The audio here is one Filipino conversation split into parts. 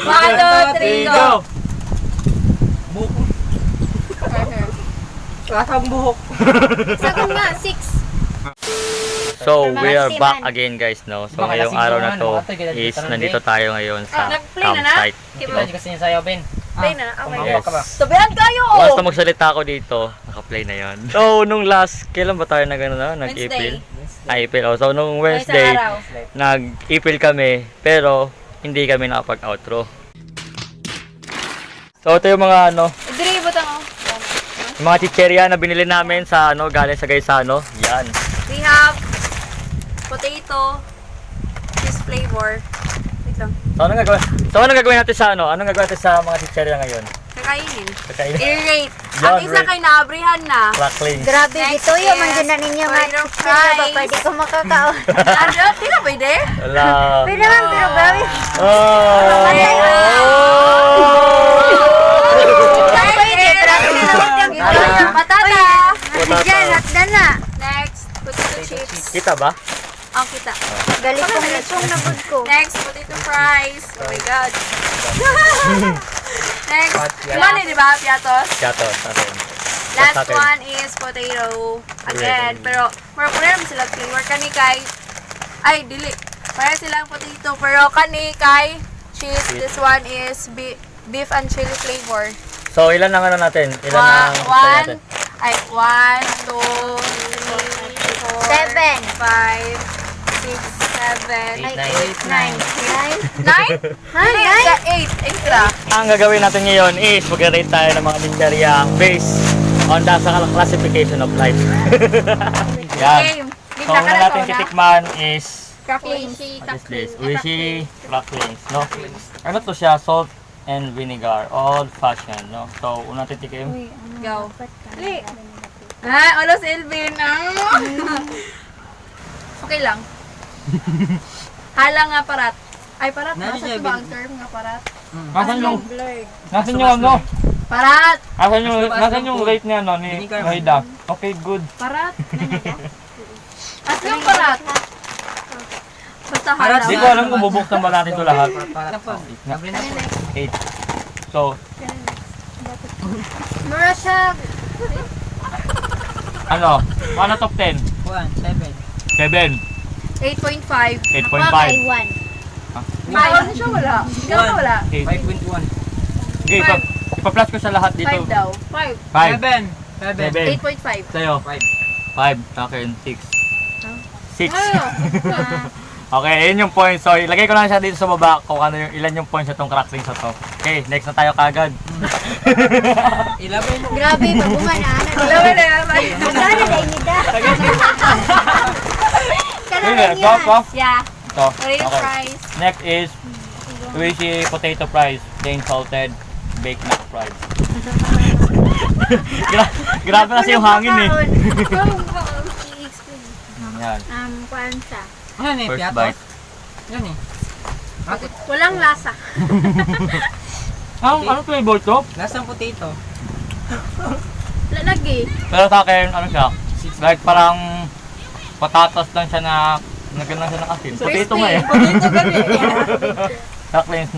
1, 2, 3, go! Buhok. Lasang buhok. Sagot nga, 6. So, we are back again guys, no? So, ngayong araw na to is nandito tayo ngayon sa campsite. Ilan kasi niya sa'yo, Ben? Play na, okay. Yes. Sabihan kayo! Once na magsalita ako dito, naka-play na yon. So, nung last, kailan ba tayo nag-April? April. Oh, so, nung Wednesday, nag-April kami, pero hindi kami nakapag-outro. So, ito yung mga Idri, butang o. yung mga chicheria na binili namin sa galing sa Gaisano. Yan. We have potato, cheese flavor. Wait lang. So, anong gagawin natin sa Anong gagawin natin sa mga chicheria ngayon? Kakainin. Kakainin. I-rate. Yan, Ang isa rate. kay naabrihan na. Crackling. Grabe, Next dito yung is mandiyan na ninyo nga. potato Sila ba, fries. pwede ko makakaon. Ano? Di na pwede? Wala. Pwede naman, pero grabe. Oh! Ay, Pwede, grabe na naman yung ito. Patata. Diyan, hakdan na. Next, potato chips. Kita ba? Ang kita. Galit kong lechong nabod ko. Next, potato fries. Oh my God. Next, money, di ba, piatos? Chato, sa atin. Last Sa atin. one is potato. Again, pero mura sila flavor kani kay ay dili. Para silang potato pero kani kay cheese. This one is beef and chili flavor. So, ilan ang natin? Ilan ang natin? 1, 2, 3, 4, 7. 5, 6, 7, 8, 8, 9. 9? 9? Ha, 9? 8 extra. Ang gagawin natin ngayon is mag-rate tayo ng mga chicheria based on the classification of life. Yan. Game. So, una natin titikman is Crackling. what is this? Uishi cracklings, no? Ano to siya? Salt and vinegar, old fashioned, no? So, una natin tikim. Go. Dali. Ah, ulo si Elvin. Okay lang. Hala nga parat. Ay, parat. Nasa ito ba ang term nga parat? Nasaan yung Parat! Nasaan yung rate niya, ni Mahida? Okay, good. Parat? At yung parat? Basta hala. Hindi ko alam kung bubuksan ba natin ito lahat. 8. So, Mura siya. ano top 10? 7. 8.5. 8.5. Ay, 1. Mayroon siya wala. Ikaw na wala. 5.1. Okay, ipa-plus ko sa lahat dito. 5 daw. 5. 5. 7. 8.5. Sa'yo? 5. Sa akin, 6. 6. Okay, yun yung point. So, ilagay ko lang siya dito sa baba kung ano ilan yung points sa itong cracklings na to. Okay, next na tayo kagad. Grabe, pabunga na. Lawa na yan. Magkano na inida? Kano na Go. Yeah. Ito. Potato Okay. fries. Next is Uishi potato fries, plain salted, baked nut fries. Grabe kasi yung hangin eh. Yan. Kwansa. First bite. Walang lasa. Ano flavor to? Lasang potato. Lagi. Pero sa akin, ano siya? Like parang patatas lang siya na nagano siya ng asin. Potato nga eh. Potato gani. Cracklings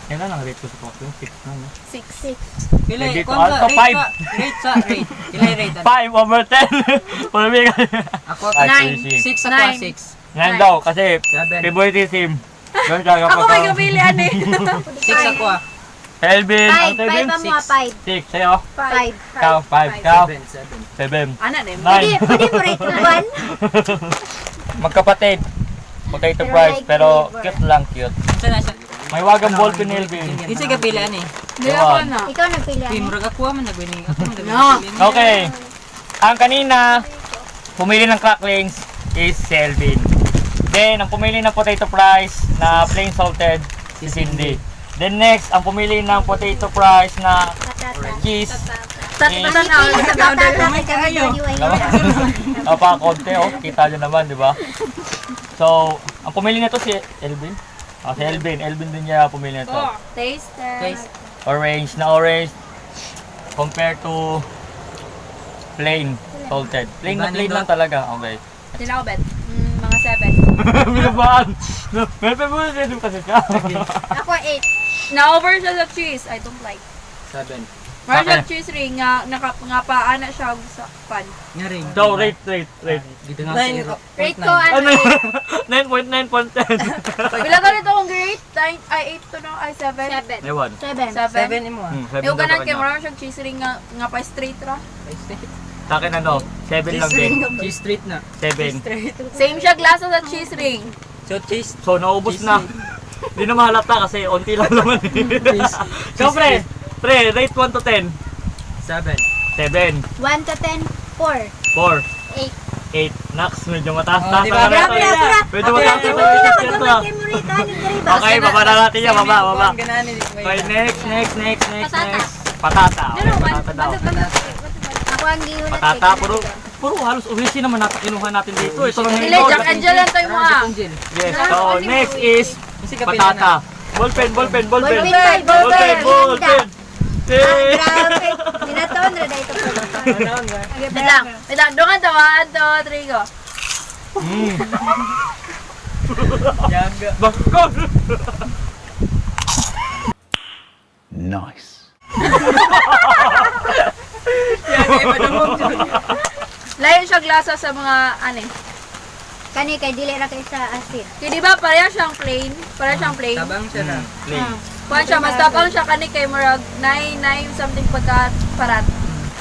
yan lang rate ko sa cracklings. 6 na. 6. Kilay, Dito, kung also rate 5. pa, rate sa rate. Kilay rate. 5 over 10. Pulmi ka. Ako, Ay, 6 ako, 6. Yan daw, kasi 7. favoritism. Yan talaga Ako may gabili ani. 6 ako ah. Elvin, 5. 5 ang mga 5. 6, sa'yo? 5. Ikaw, 5, ikaw? 7. 7. Ana nem. 9. Pwede mo rate ng 1? Magkapatid. Potato Pero fries, like pero flavor. cute lang, cute. Saan na siya? May wagang ballpen ni Elvin. Isa ka pilihan eh. Di ako na. Ikaw nagpili. Team, murag ako man nagwini. Ako man No. nagwini. Okay. Ang kanina, pumili ng cracklings is si Elvin. Then, ang pumili ng potato fries na plain salted, si Cindy. Then next, ang pumili ng potato fries na cheese. Tatatan na. Pa konti, kita nyo naman, di ba? So, ang pumili nito si Elvin. Si Elvin din niya pumili nito. Taste. Taste. Orange na orange compared to plain salted. Plain na plain lang talaga. Okay. Sila ko bet. Mga 7. Binabaan! May favorite kasi siya. Ako 8. Na-over siya sa cheese. I don't like. 7. Meron Okay. siya cheese ring nga paana siya sa pan. Nga rin. So, rate. Dito nga sa iro. Rate ko ano Ano yun? 9.9.10. Pila ka nito kung grade? 8 to no? Ay, 7? 7. Ewan. 7. 7 mo ah. Yung ganan kay Maraming siyang cheese ring nga pa straight ra. Sa akin ano, 7 lang din. Cheese street na. 7. Same siya glasa sa cheese ring. So cheese. So, naubos na. Hindi na mahalata kasi onti lang naman. So, pre, rate 1 to 10. 7. 7. 1 to 10, 4. 4. 8. 8. Nax, medyo mataas Oh, na. di ba? Grabe na, sura. Medyo mataas na. Okay, baba na natin yan. Baba. Okay, next. Patata. Okay, patata daw. Ako ang giulat. Patata, puro halos uwisi naman natin kinuha natin dito. Ito lang Dili, Jack Angel lang tayo mo ah. Yes. So, next is patata. Ballpen. Ballpen. Grabe. Minataon na dahil ito po. Wait lang. Dungan to. 1, 2, 3, go. Yaga. Bakon! Nice. Yaga, iba dumong dyan. Layo siya glasa sa mga ano eh. Kani kay dili ra kay sa asin. Kaya di ba pareha siyang plain? Pareha siyang plain. Tabang siya na. Plain. Kuhan siya, mas tapang siya kani kay Murag 9 something pagka parat.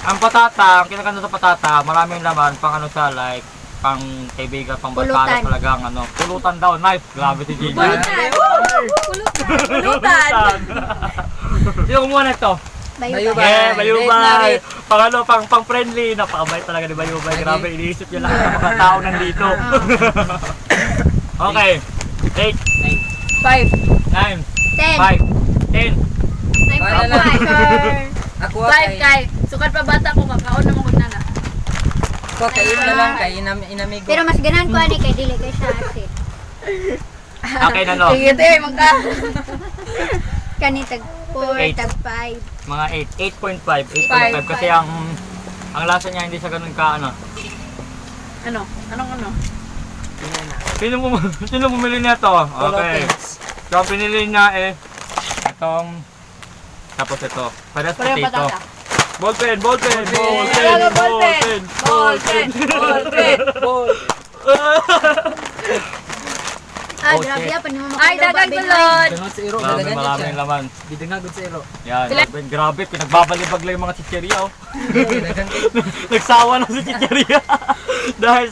Ang patata, ang kinakanta sa patata, maraming laman, pang ano siya, like, pang kaibigan, pang barkada Pulutan. talagang ano. Pulutan daw, knife. Grabe si Gina. Pulutan! Pulutan! Sino kumuha na ito? Bayuba. Yeah, Rate na, Bayubay. rate. Pang ano, pang friendly. Napakabait talaga ni Bayubay. Grabe, iniisip niya lahat ng mga tao nandito. Okay. 8, 5. 9, 10. 5, 10. Paano na? Ako 5 kay. Sukat pa bata ko, kakaon naman ko na na. Ako kain na lang kay inamigo. Pero mas ganan ko ani kay dili kay sa asin. Okay na no. Sige, te, magka. Kani tag 4, Eight. tag 5. Mga 8, 8.5. 8.5 kasi ang lasa niya hindi siya ganun ka ano. Ano? Anong ano? Sino bumili nito? Okay. So, ang pinili niya itong tapos ito. Parehas Pareho potato. patata. Ballpen. Talaga, ballpen. Ah, Oh, grabe shit. ya pani mo Ay, dagang tulod. Dungot sa iro. Dalagan niya Maraming siya. laman. Bidangagod sa iro. Yan. Sila- Grabe, pinagbabalibag lang yung mga chicheria. Oh. Dalagan kayo. Nagsawa na si chicheria. dahil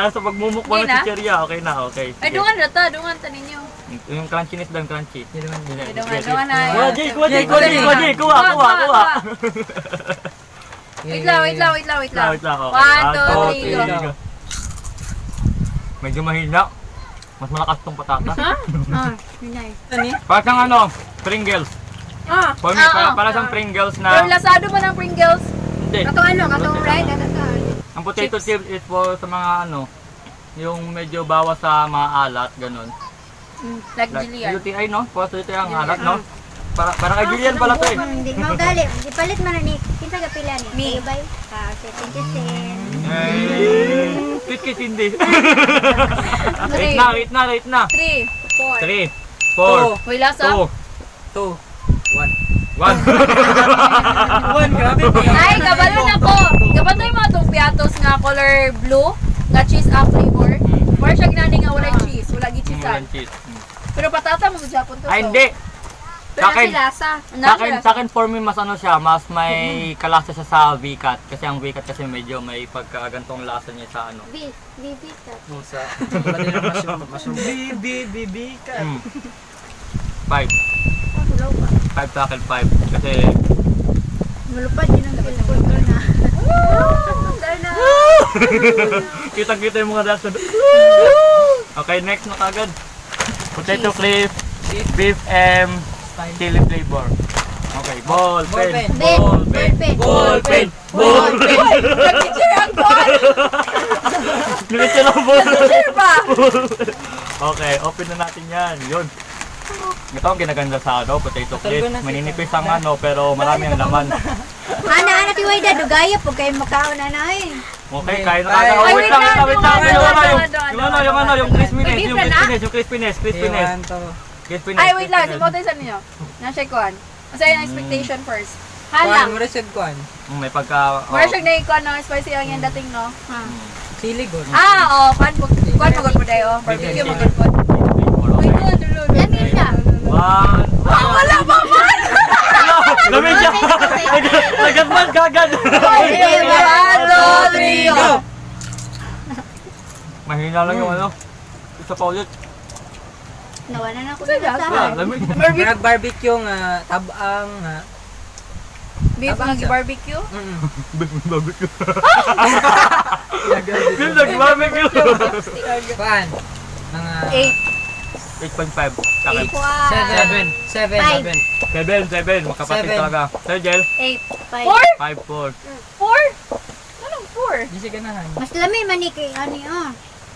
sa pagmumukbang Okay ng na? chicheria. Okay na, okay. Ay, Sige. dungan na ta. Dungan ta ninyo. Yung crunchiness lang, crunchy. Ay, dungan Sige. na. Kuha, Jay, kuha. Kuha. Yeah. Wait lang. Wait lang, okay. 1, 2, 3, go. Medyo mahina. Mas malakas tong patata. Ah, yun Ano Para siyang ano, Pringles. For me, para siyang Pringles Pero na, lasado ba ng Pringles? hindi. Katong right, Ang potato chips is for sa mga ano, yung medyo bawas sa mga alat, ganun. Like Like, Julian. UTI, no? For sa UTI ang alat, no? Para kay Julian pala to eh. Hindi mo gali, ipalit man na ni. Kinsa ka pila ni? Me. Bayubay. Ah, okay, thank you, Sen. Kit hindi. Three. Rate na. 3, 4. 3, 4, Uy, lasa. 2, 2, 1. 1. Grabe po. Ay, kabalon ako. Kapatay mo itong piatos nga color blue, nga cheese up flavor. More siya ginani nga wala cheese, wala gi-cheesean. Pero patata mo sa Japon to. Ay, so. hindi. Pero Sa akin- si lasa. Sa akin for me mas ano siya, mas may kalasa siya sa VCAT. Kasi ang VCAT kasi medyo may pagkagantong lasa niya sa ano. Bibi ka. Musa. Wala nila mushroom. Bibi ka. 5. Hello pa. 5 sa akin, 5. Kasi, Malupad din ang cellphone ko na. Darna. kitang-kita yung mga lasa. Okay, next na kagad. Potato crisp, beef chili flavor. Okay, ball pen. Ball pen. Nag-cheer ang ball. Nilitsa lang ball. Cheer pa. Okay, open na natin yan. Yun. Ito ang ginaganda sa ano, potato crisp. Maninipis ang ano, pero marami ang laman. Ana si Wayda dugaya po kay makaon na eh. Okay, kain na kagad. Ay, Oh, wait lang. Yung crispiness, Yung crispiness. May beef na na? Crispiness. Okay, 1 to. Ay, wait lang. Simotoy sa ninyo. Nasa kuan. Masaya yung expectation first. Kuan, Halang. mura siya kuan. May pagka... Mura siya na ikuan no, spicy ang yung dating no. Sili good. Kuan pagod po dayo. Barbecue magod po. Lami siya. One. Wala pa man! Lamig siya! Nagatman kagad! Mahina lang yung ano. Isa pa ulit. Nawalan ako Sige, sa Ah, lamig. Murag barbecue nga, tabang nga. Beef nag-barbecue? Barbecue. Yung nag-barbecue. Kuan. Mga 8.5. Sakit. 7. 7. Makapatid Seven. talaga. Sir Jel? 8. 4? 5.4. 4? Anong 4? Di siya ganahan. Mas lami man ni kay ani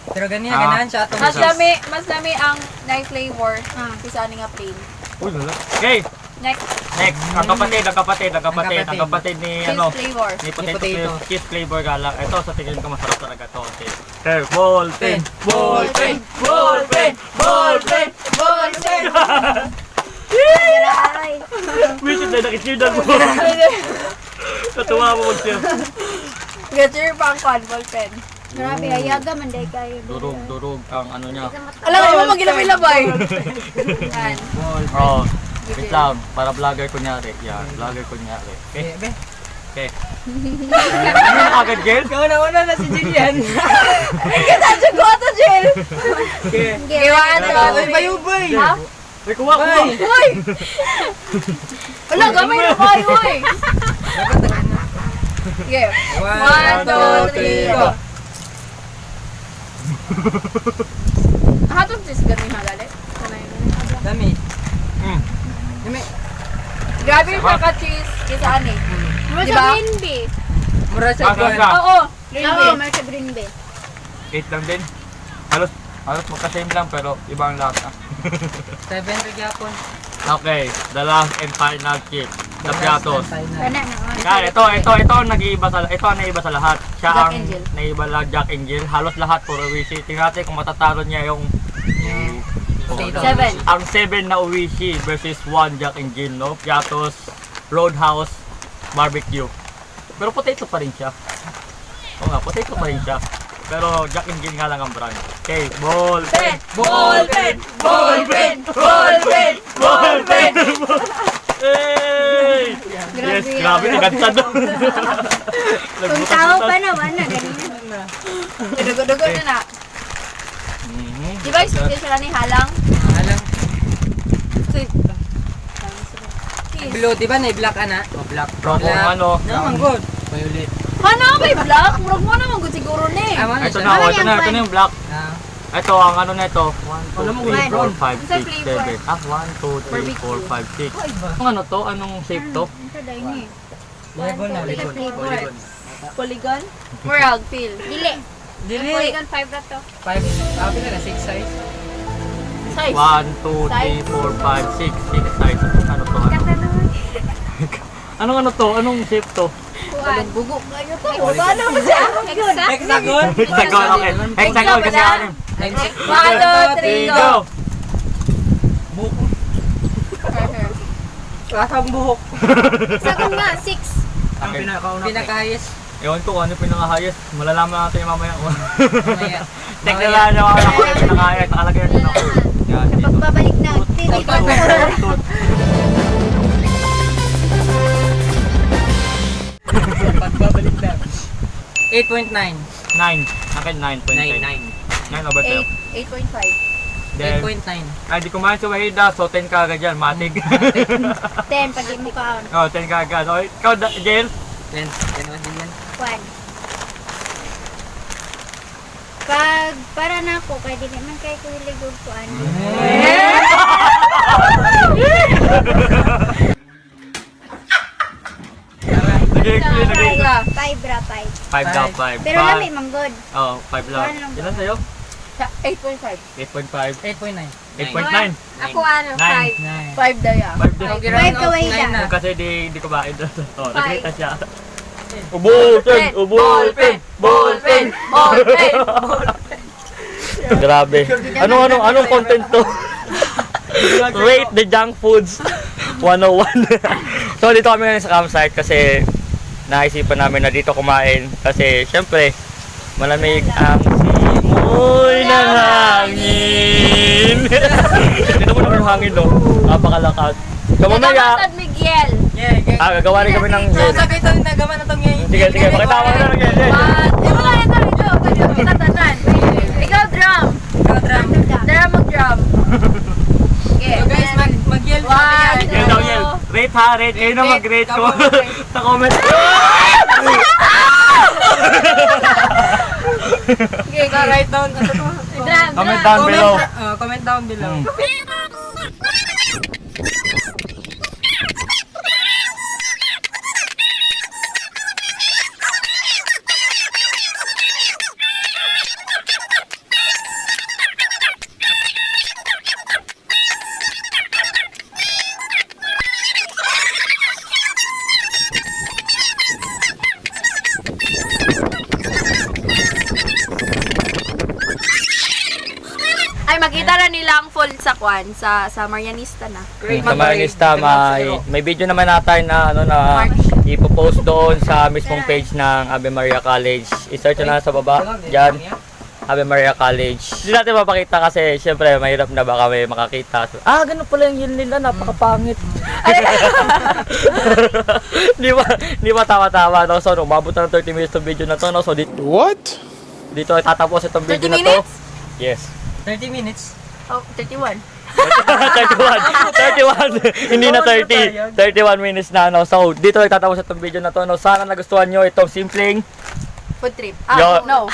Pero ganahan siya atong Mas lami ang night flavor Ah. kaysa ani nga plain. Uy, lala. Okay, Next, next. Ang kapatid ni cheese ano. flavor. Ni potato. potato cheese flavor galang. Ito sa tingin ko masarap talaga to. Okay. Ball pen. Grabe. Wisit na nakisidan mo. Natuwa mo mag-share. Get your pang ball pen. Grabe ayaga man day kayo. Durog ang ano niya. Alam mo magilabay-labay. Yan. Oh, wait lang. Para vlogger kunyari. Yan, vlogger kunyari. Okay? Be. Okay. Ano na agad, Gel? Kauna na si Jillian. Kita dyan ko ito, Jill. Giwaan to. Bayubay. Ha? May kuha. Uy! Wala, gamay na kayo eh. Sige. 1, 2, 3, go. Hatong sis ganun nga galit. Dami. Mm. Dami. Grabe yung ka-cheese kaysa ani. Mura Diba? sa green bee. Mura siya Baka kuan. ka. Oo. Oo, mura sa green bee. 8 lang din. Halos magka-same lang pero iba ang lasa. 7 ra gyapon. Okay, the last and final chip. The Piatos. Kana na. Yan, ito ang nag-iiba sa lahat. Siya Jack ang and Jill. naiiba lang Jack and Jill. Halos lahat puro Uwishi. Tingnan natin kung matatalo niya yung Potato. 7. ang 7 na Uwishi versus 1 Jack and Jill, no? Piatos, Roadhouse, Barbecue. Pero potato pa rin siya. Oo nga, potato pa rin siya. Pero Jack and Jill nga lang ang brand. Okay, ball pen! Hey! Yes, grabe, nagantad doon. Kung tao pa naman na ganina. Dugo-dugo na na. Mhm. Di ba expectation na ni Halang? Alam. Sweet. Blue, di ba na black ana? O black. Pero kung ano, Naman good. Violet. Hana kay black? Murag mo naman good siguro ni. ito na yung black. Ah. Ito, ang ano na ito. 1, Alam mo, 2, 3, 4, 5, Isa 6, flavor. 7. 1, 2, 3, 4, 5, 6. Iba. Ang ano to? Anong shape to? Ito dai ni. Legon na, Legon. legon. Polygon? Murag, feel. Dili. Dili. Polygon 5 ra to. 5. Abi na 6 size. Size. 1, 2, 3, 4, 5, 6. 6 size. Ano to? Kata na. Anong ano to? Anong shape to? Kuan. Bugo kayo to. Wala mo siya. Hexagon. Hexagon, okay. Hexagon kasi ano. 1, 2, 3, go. Buhok. Kasang buhok. Sa kun nga 6. Ang pinaka-highest. Ewan ko kung ano yung pinaka-highest. Malalaman natin yung mamaya. Mamaya. Tignan lang naman ako yung pinaka-highest. Nakalagay natin ako. Yan, dito. Pagbabalik na. Dili ko. Pagbabalik na. 8.9. 9. Akin 9.9. 9 over 10. 8.5. Then, 8.9. ay di kumain si Wahida. So 10 ka agad dyan. Matig. 10 pag mo kaon. Oh, 10 ka agad. Okay, ikaw, Jail? 10. 10 din yan. 1. Pag para na ako kay dili man kay ko ligog ko ano. Nag-explain, nag-explain. 5 ra 5. 5 daw, 5. Pero lami manggod. Oo, 5 lang. One lang Ilan ba? sa'yo? 8.5. 8.5. 8.9. 8.9. Ako ano, 5. 9. 5 daw ya. 5 din. Okay, 5 round ka off, way 9 na. na. Kasi di kumain doon. Oh, Five. nagrita siya. Ubulpen! Ubulpen! Ballpen! Ballpen! Grabe. Anong content to? Rate the junk foods 101. So dito kami ngayon sa campsite kasi naisipan namin na dito kumain kasi syempre malamig ang simoy ng hangin. Tignan mo naman yung hangin, no? Napakalakas. So mamaya, San Miguel. gagawa rin kami ng gel. Sabi ito, nagawa na itong ngayon. Sige, pakita mo na ng gel. Ito. Tatanan. Ikaw, drum. Drum mag-drum. Okay. So guys, mag-yell na One, yan. Gel daw, gel. Rate ha, rate. Kayo na mag-rate ko. Sa comment. Okay, go write down. Drum. Comment down below. Comment down below. Ay, makita na nila ang full sa kwan, sa Marianista na. Sa Marinista, may video naman natin na ipopost doon sa mismong page ng Ave Maria College. I-search na sa baba, dyan, Ave Maria College. Hindi natin mapakita kasi syempre mahirap na baka may makakita. So, ganun pala yung yun nila, napakapangit. Di ba tama-tama, no? So, umabot na ng 30 minutes itong video na to, no? So, What? dito ay tatapos itong video 30 na to. minutes? Yes. 30 minutes. Oh, 31. 31. Hindi na 30. 31 minutes na, no? So, dito ay tatapos itong video na to, no? Sana nagustuhan nyo itong simpleng Food trip. Yo. No.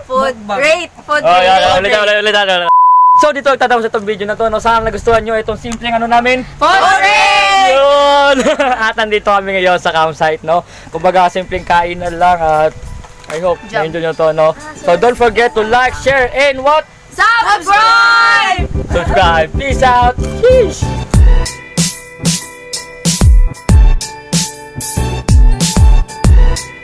Food Mukbang. rate. Food Oh, rate. ulit. So, dito ay tatapos itong video na to, no? Sana nagustuhan nyo itong simpleng ano namin. Food rate! Yun! At nandito kami ngayon sa campsite, no? Kumbaga, simpleng kainan lang at I hope na-enjoy nyo to, no? So, don't forget to like, share, and what? Subscribe! Subscribe. Peace out. Sheesh!